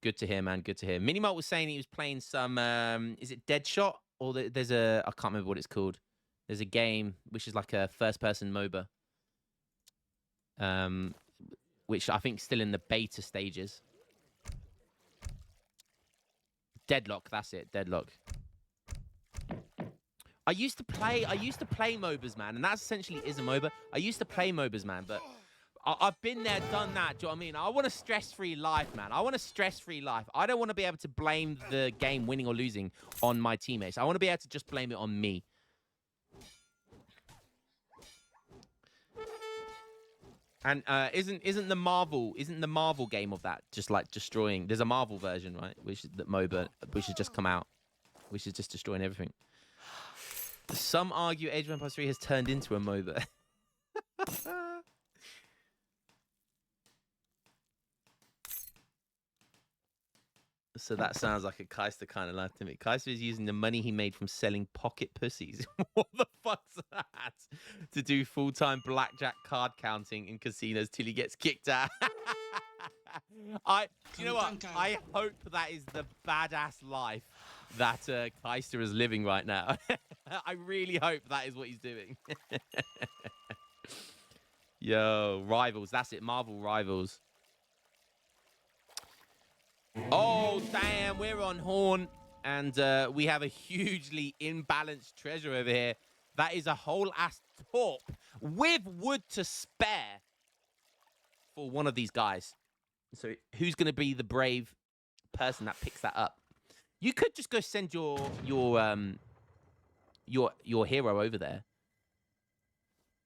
Good to hear, man. Good to hear. Minimalt was saying he was playing some. Is it Deadshot or there's a? I can't remember what it's called. There's a game which is like a first-person MOBA. Which I think is still in the beta stages. Deadlock. That's it. Deadlock. I used to play MOBAs, man, and that essentially is a MOBA. I used to play MOBAs, man, but I've been there, done that. Do you know what I mean? I want a stress-free life, man. I want a stress-free life. I don't want to be able to blame the game winning or losing on my teammates. I want to be able to just blame it on me. And isn't the Marvel game of that just like destroying? There's a Marvel version, right? Which is that MOBA, which has just come out, which is just destroying everything. Some argue Age of Empires 3 has turned into a MOBA. So that sounds like a Keister kind of life to me. Keister is using the money he made from selling pocket pussies. What the fuck's that? To do full-time blackjack card counting in casinos till he gets kicked out. You know what? I hope that is the badass life that Keister is living right now. I really hope that is what he's doing. Yo, Rivals. That's it. Marvel Rivals. Oh, damn. We're on Horn. And we have a hugely imbalanced treasure over here. That is a whole ass torp with wood to spare for one of these guys. So who's going to be the brave person that picks that up? You could just go send your hero over there.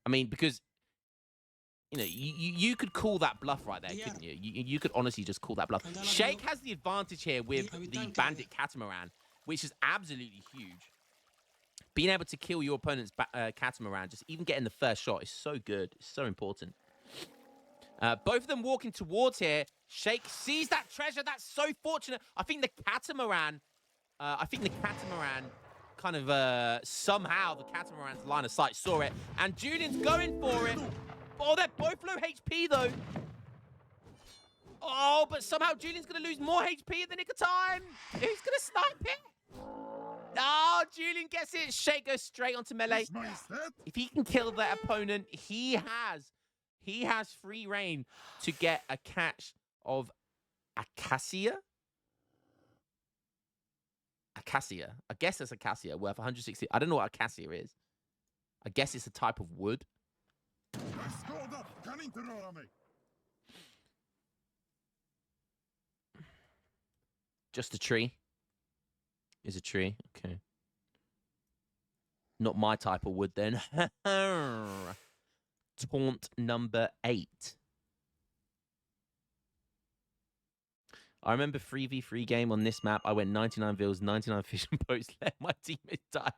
I mean, because you know you could call that bluff right there, couldn't you? You could honestly just call that bluff. Sheikh has the advantage here with the bandit catamaran, which is absolutely huge. Being able to kill your opponent's catamaran, just even getting the first shot, is so good. It's so important. Both of them walking towards here. Sheikh sees that treasure. That's so fortunate. I think the catamaran kind of somehow the catamaran's line of sight saw it, and Julian's going for it. Oh, they're both low HP though. Oh, but somehow Julian's gonna lose more HP in the nick of time. Who's gonna snipe it? Oh, Julian gets it. Sheikh goes straight onto melee. If he can kill that opponent, he has free reign to get a catch of Acacia. Acacia. I guess it's Acacia worth 160. I don't know what Acacia is. I guess it's a type of wood. Just a tree. Is a tree. Okay. Not my type of wood then. Taunt number 8. I remember 3v3 game on this map. I went 99 vills, 99 fishing boats, let my teammates die.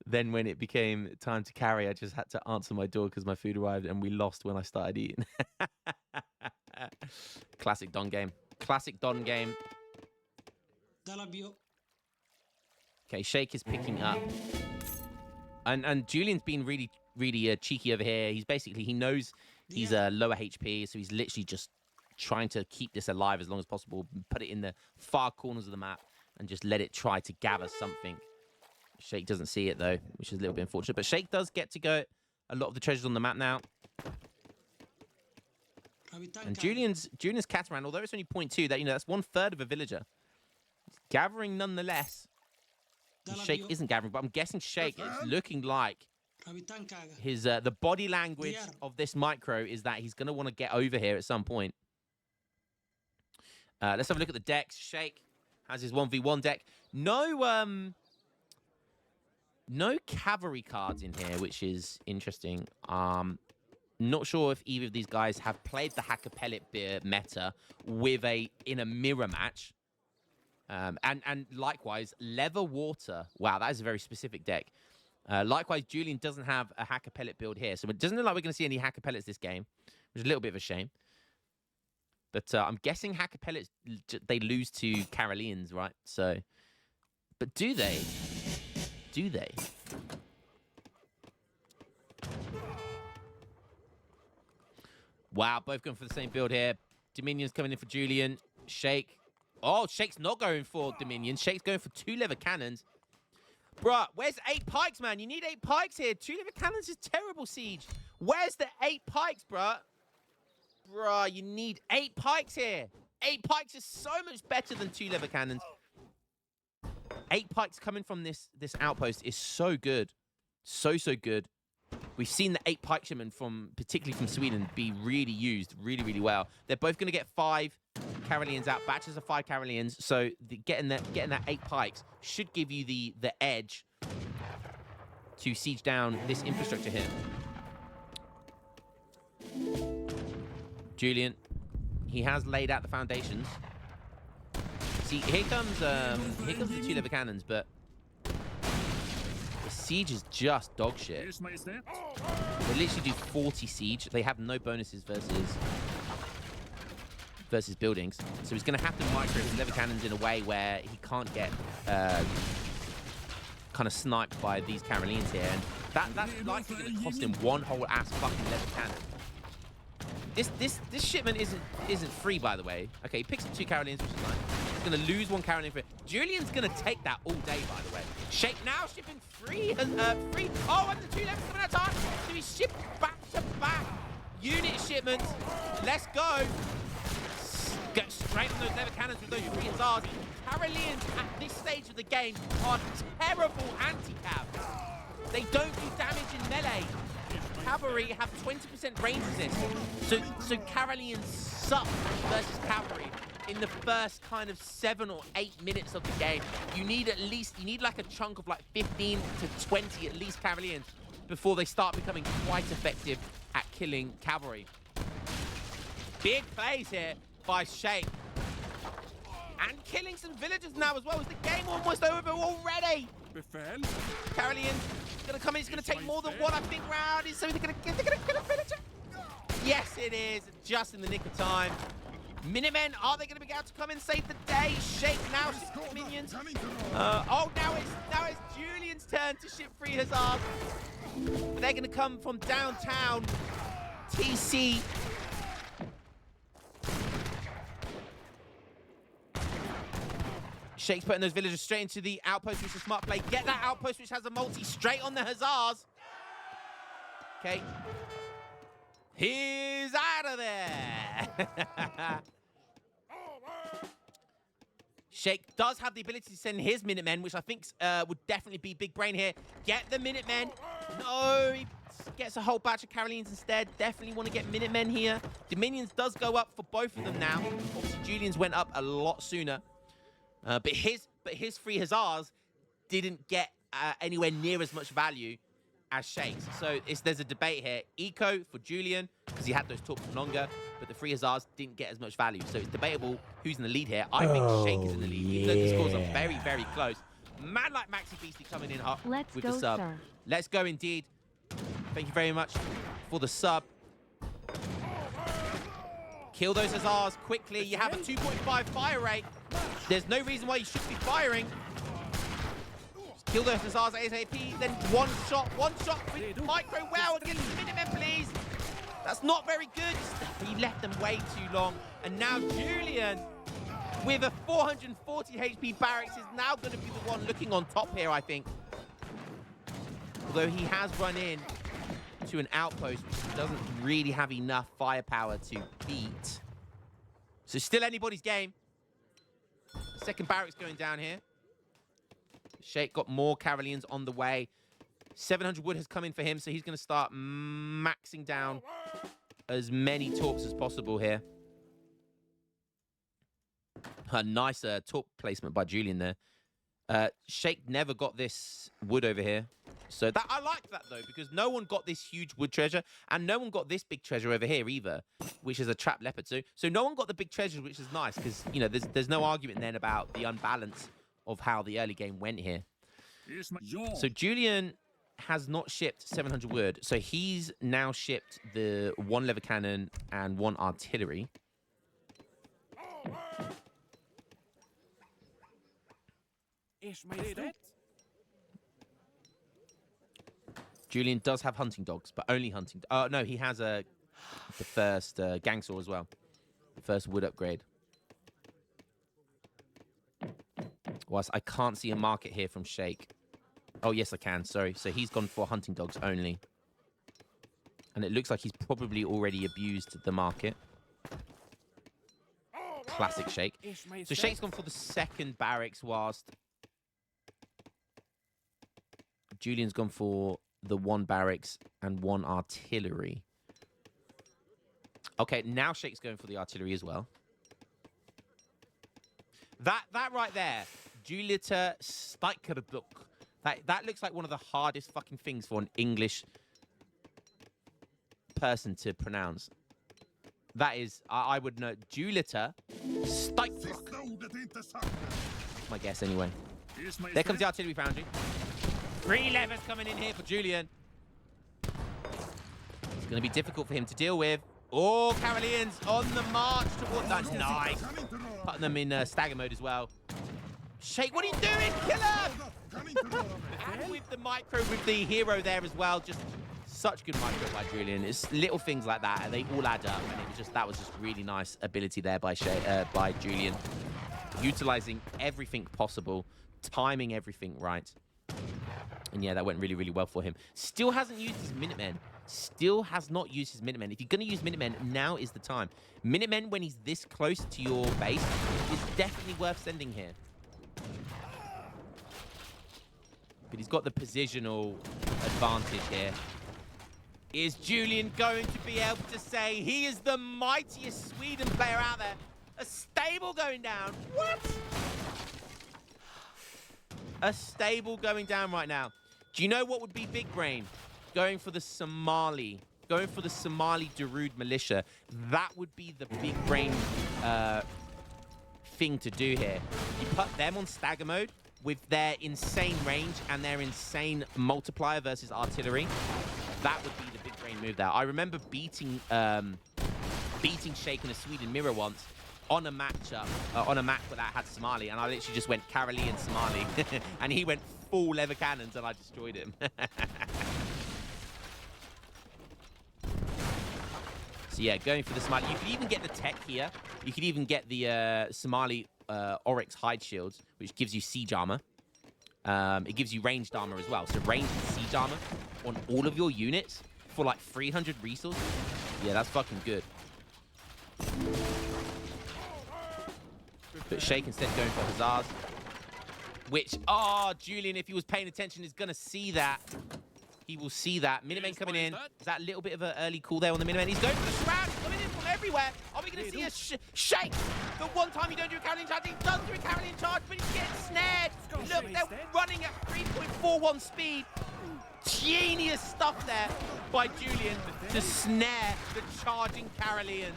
Then when it became time to carry, I just had to answer my door because my food arrived and we lost when I started eating. Classic Don game. Classic Don game. Okay, Sheikh is picking up. And Julian's been really cheeky over here. He knows he's lower HP, so he's literally just trying to keep this alive as long as possible, put it in the far corners of the map, and just let it try to gather something. Sheikh doesn't see it, though, which is a little bit unfortunate. But Sheikh does get to go a lot of the treasures on the map now. And Julian's catamaran, although it's only 0.2, that's 1/3 of a villager. It's gathering nonetheless. And Sheikh isn't gathering, but I'm guessing Sheikh, it's looking like his the body language of this micro is that he's going to want to get over here at some point. Let's have a look at the decks. Sheikh has his 1v1 deck. No cavalry cards in here, which is interesting. Not sure if either of these guys have played the Hacker Pellet meta in a mirror match. And likewise, Leather Water. Wow, that is a very specific deck. Likewise, Julian doesn't have a Hacker Pellet build here. So it doesn't look like we're going to see any Hacker Pellets this game, which is a little bit of a shame. But I'm guessing Hacker Pellets, they lose to Caroleans, right? So, but do they? Do they? Wow, both going for the same build here. Dominion's coming in for Julian. Sheikh Oh, Shake's not going for Dominion. Shake's going for 2 lever cannons. Bruh, where's 8 pikes, man? You need 8 pikes here. 2 lever cannons is terrible, Siege. Where's the 8 pikes, bruh? Bruh, you need 8 pikes here. 8 pikes is so much better than 2 lever cannons. 8 pikes coming from this outpost is so good. So good. We've seen the 8 pike shipmen particularly from Sweden, be really used really well. They're both going to get 5 Karelians out, batches of 5 Karelians. So getting that 8 pikes should give you the edge to siege down this infrastructure here. Julian, he has laid out the foundations. See, here comes the 2 lever cannons, but the siege is just dog shit. They literally do 40 siege. They have no bonuses versus buildings. So he's going to have to micro his lever cannons in a way where he can't get kind of sniped by these Karelians here. And that's likely going to cost him one whole ass fucking lever cannon. This shipment isn't free, by the way. Okay, he picks up 2 Karelians, which is nice. He's going to lose 1 Karelian for it. Julian's going to take that all day, by the way. Shake now shipping free. Oh, and the 2 levels coming out of time. So he's shipped back-to-back unit shipments. Let's go. Get straight on those lever cannons with those 3 Hussars. Karelians at this stage of the game are terrible anti-cav. They don't do damage in melee. Cavalry have 20% range resist. So Karelians suck versus cavalry in the first kind of 7 or 8 minutes of the game. You need like a chunk of like 15 to 20 at least Karelians before they start becoming quite effective at killing cavalry. Big plays here by Shake. And killing some villagers now as well. Is the game almost over already? Karelian gonna come in. He's gonna take more than one, I think, round. So they're gonna kill a villager. Yes, it is. Just in the nick of time. Minutemen, are they gonna be able to come and save the day? Shake now ship minions. Oh, now it's Julian's turn to ship 3 Hussars. But they're gonna come from downtown TC. Shake's putting those villagers straight into the outpost, which is a smart play. Get that outpost, which has a multi, straight on the Hussars. Okay. He's out of there. Shake does have the ability to send his Minutemen, which I think would definitely be big brain here. Get the Minutemen. No, he gets a whole batch of Karelians instead. Definitely want to get Minutemen here. Dominions does go up for both of them now. Obviously, Julian's went up a lot sooner. But his 3 Hussars didn't get anywhere near as much value as Shake's. So there's a debate here. Eco for Julian, because he had those talks for longer, but the 3 Hussars didn't get as much value. So it's debatable who's in the lead here. I think Shake is in the lead, even though the scores are very, very close. Man like Maxi Beastie coming in hot with the sub. Sir. Let's go indeed. Thank you very much for the sub. Kill those Hussars quickly. You have a 2.5 fire rate. There's no reason why you shouldn't be firing. Just kill those Hussars ASAP. Then one shot with micro wow against the Minutemen, please. That's not very good. He left them way too long. And now Julian, with a 440 HP barracks, is now going to be the one looking on top here, I think. Although he has run in to an outpost which doesn't really have enough firepower to beat. So still anybody's game. Second barracks going down here. Shake got more Karelians on the way. 700 wood has come in for him, so he's going to start maxing down as many talks as possible here. A nice talk placement by Julian there. Shake never got this wood over here. So that I like that, though, because no one got this huge wood treasure, and no one got this big treasure over here either, which is a trap leopard. So no one got the big treasure, which is nice, because, you know, there's no argument then about the unbalance of how the early game went here. So Julian has not shipped 700 wood, so he's now shipped the 1 lever cannon and 1 artillery. Julian does have hunting dogs, but only hunting. Oh no, he has the first gang saw as well, the first wood upgrade. Whilst I can't see a market here from Shake. Oh, yes, I can. Sorry. So he's gone for hunting dogs only. And it looks like he's probably already abused the market. Classic Shake. So Shake's gone for the second barracks whilst Julian's gone for the one barracks and one artillery. Okay, now Shake's going for the artillery as well. That right there, Julieta Stikerbuk. That looks like one of the hardest fucking things for an English person to pronounce. That is, I would know, Julieta Stikerbuk. My guess anyway. There comes the artillery foundry. 3 levers coming in here for Julian. It's going to be difficult for him to deal with. Oh, Caroleans on the march towards... That's nice. Putting them in stagger mode as well. Shake, what are you doing? Kill him! And with the micro, with the hero there as well. Just such good micro by Julian. It's little things like that, and they all add up. And it was just, that was just really nice ability there by Julian. Utilizing everything possible. Timing everything right. And yeah, that went really, really well for him. Still hasn't used his Minutemen. Still has not used his Minutemen. If you're going to use Minutemen, now is the time. Minutemen, when he's this close to your base, is definitely worth sending here. But he's got the positional advantage here. Is Julian going to be able to say he is the mightiest Sweden player out there? A stable going down. What? A stable going down right now. Do you know what would be big brain? Going for the Somali. Going for the Somali Darude militia. That would be the big brain thing to do here. You put them on stagger mode with their insane range and their insane multiplier versus artillery. That would be the big brain move there. I remember beating Shake in a Sweden mirror once on a matchup, on a map that had Somali, and I literally just went Carolean Somali, and he went full leather cannons, and I destroyed him. So yeah, going for the Somali. You could even get the tech here. You could even get the Somali Oryx hide shields, which gives you siege armor. It gives you ranged armor as well. So ranged siege armor on all of your units for like 300 resources. Yeah, that's fucking good. But Shake instead going for Hussars. Which, Julian, if he was paying attention, is going to see that. He will see that. Minutemen coming in. Is that a little bit of an early call there on the Minutemen? He's going for the shroud. He's coming in from everywhere. Are we going to see a Shake? The one time you don't do a Carolean charge, he does do a Carolean charge, but he's getting snared. Look, they're running at 3.41 speed. Genius stuff there by Julian to snare the charging Caroleans.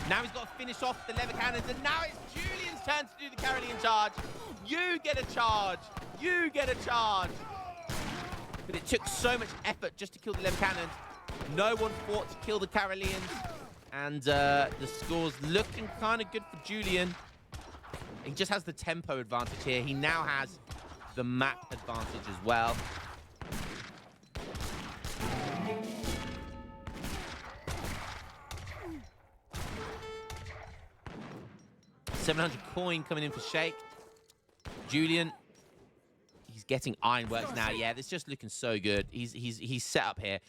Now he's got to finish off the leather cannons, and now it's Julian's turn to do the Carolean charge. You get a charge. You get a charge. But it took so much effort just to kill the leather cannons. No one fought to kill the Caroleans. And the score's looking kind of good for Julian. He just has the tempo advantage here. He now has the map advantage as well. $700 coin coming in for Shake. Julian, he's getting ironworks now. Yeah, it's just looking so good. He's set up here.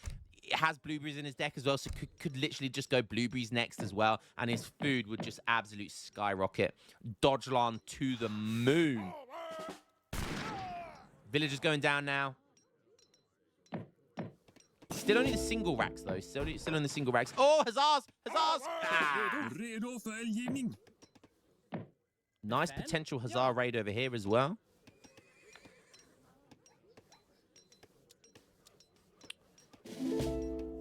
It has blueberries in his deck as well, so could literally just go blueberries next as well, and his food would just absolute skyrocket. Dodgelan to the moon. Villagers going down now. Still only the single racks though. Still on the single racks. Oh, Hussars! Hussars! Ah. Nice potential Hussar raid over here as well.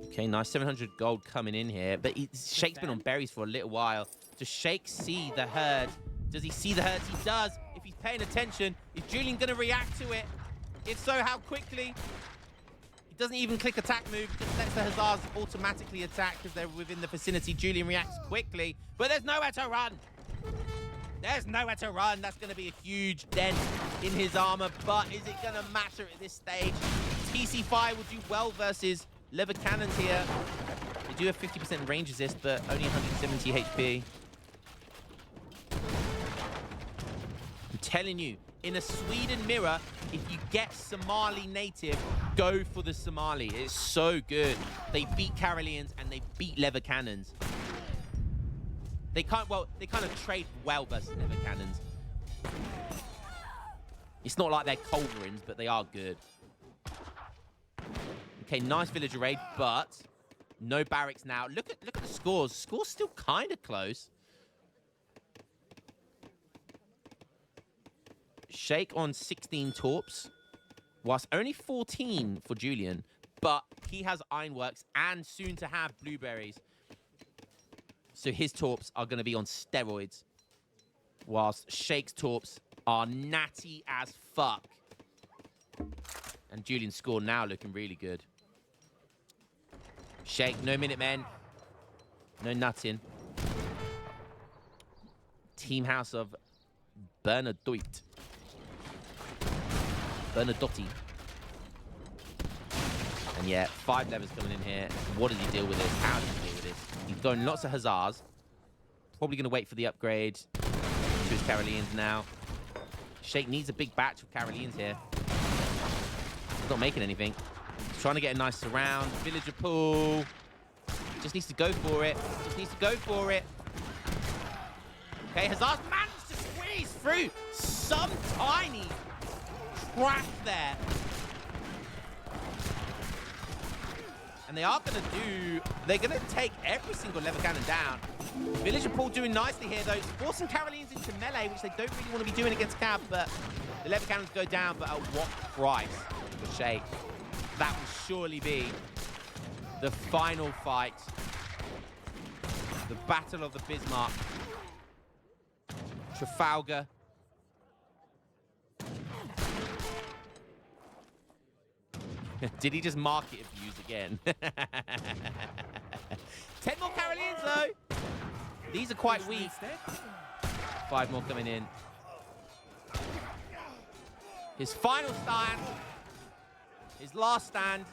Okay, nice 700 gold coming in here. But Shake's been on berries for a little while. Does Shake see the herd? Does he see the herd? He does. If he's paying attention, is Julian going to react to it? If so, how quickly? He doesn't even click attack move. Just lets the Hussars automatically attack because they're within the vicinity. Julian reacts quickly, but there's nowhere to run. There's nowhere to run. That's going to be a huge dent in his armor, but is it going to matter at this stage? TC Fire will do well versus leather cannons here. They do have 50% range resist, but only 170 HP. I'm telling you, in a Sweden mirror, if you get Somali native, go for the Somali. It's so good. They beat Karelians and they beat leather cannons. They kind of trade well versus leather cannons. It's not like they're culverins, but they are good. Okay, nice villager raid, but no barracks now. Look at the scores. Scores still kind of close. Sheikh on 16 torps, whilst only 14 for Julian, but he has ironworks and soon to have blueberries. So his torps are going to be on steroids, whilst Sheikh's torps are natty as fuck. And Julian's score now looking really good. Sheikh, no Minutemen, no nothing. Team house of Bernadotte. Bernadotte. And yeah, 5 levers coming in here. What does he deal with this? How does he deal with this? He's going lots of hussars. Probably going to wait for the upgrade to his Karelians now. Sheikh needs a big batch of Karelians here. He's not making anything. He's trying to get a nice surround. Villager pool. Just needs to go for it. Just needs to go for it. Okay, hussars managed to squeeze through some tiny crack there. And they are going to do... They're going to take every single lever cannon down. Villager pool doing nicely here, though. Forcing Karelians into melee, which they don't really want to be doing against Cav, but the lever cannons go down, but at what price for Sheikh? That will surely be the final fight. The Battle of the Bismarck. Trafalgar. Did he just market abuse again? 10 more Karelians, though. These are quite weak. 5 more coming in. His final stand. His last stand.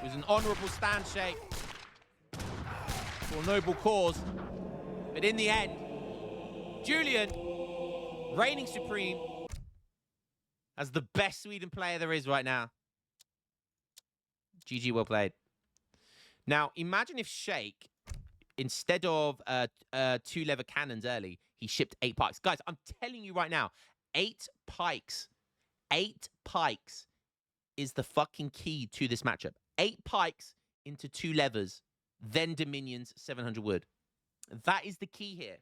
It was an honourable stand, Sheikh. For a noble cause. But in the end, Julian, reigning supreme, as the best Sweden player there is right now. GG, well played. Now, imagine if Sheikh, instead of 2 lever cannons early, he shipped 8 pikes. Guys, I'm telling you right now, 8 pikes. 8 pikes is the fucking key to this matchup. 8 pikes into 2 levers, then Dominions, 700 wood. That is the key here.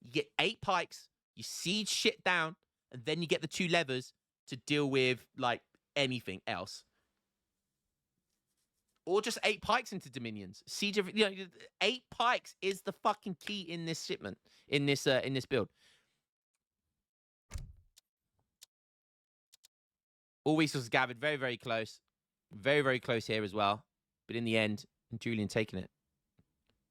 You get 8 pikes, you siege shit down, and then you get the 2 levers to deal with, like, anything else. Or just 8 pikes into Dominions. Siege of, 8 pikes is the fucking key in this shipment, in this build. All resources gathered, very, very close. Very, very close here as well. But in the end, Julian taking it.